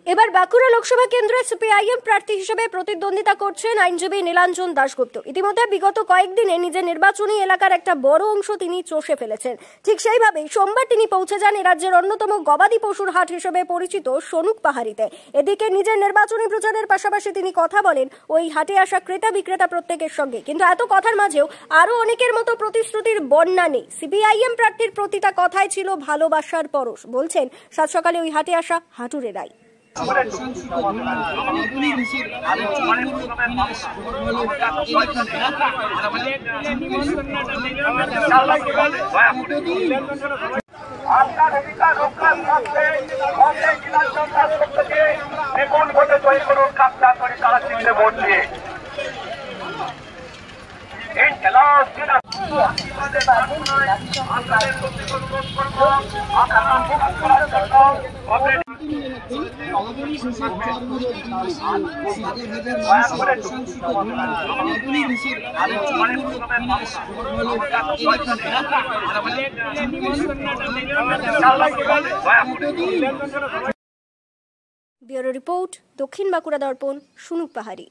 এবার বাঁকুড়া লোকসভা কেন্দ্রে সিপিআইএম প্রার্থী হিসেবে প্রতিদ্বন্দ্বিতা করছেন আইনজীবী নীলাঞ্জন দাশগুপ্ত। ইতিমধ্যে বিগত কয়েকদিনে নিজের নির্বাচনী এলাকার একটা বড় অংশ তিনি চষে ফেলেছেন। ঠিক সেইভাবে সোমবার তিনি পৌঁছে যান রাজ্যের অন্যতম গবাদি পশুর হাট হিসেবে পরিচিত সনুক পাহাড়িতে। এদিকে নিজের নির্বাচনী প্রচারের পাশাপাশি তিনি কথা বলেন ওই হাটে আসা ক্রেতা বিক্রেতা প্রত্যেকের সঙ্গে। কিন্তু এত কথার মাঝেও আরো অনেকের মতো প্রতিশ্রুতির বন্যা নেই। সিপিআইএম প্রার্থীর প্রতিটা কথাই ছিল ভালোবাসার পরশ। বলছেন সাত সকালে ওই হাটে আসা হাটুরেরাই। আপনার অধিকার রক্ষার স্বার্থে বিপুল ভোটে জয়ী করুন কাপ্তান করে তারা চিনতে ভোট দিয়ে ব্যুরো রিপোর্ট, দক্ষিণ বাঁকুড়া দর্পণ, সনুক পাহাড়ি।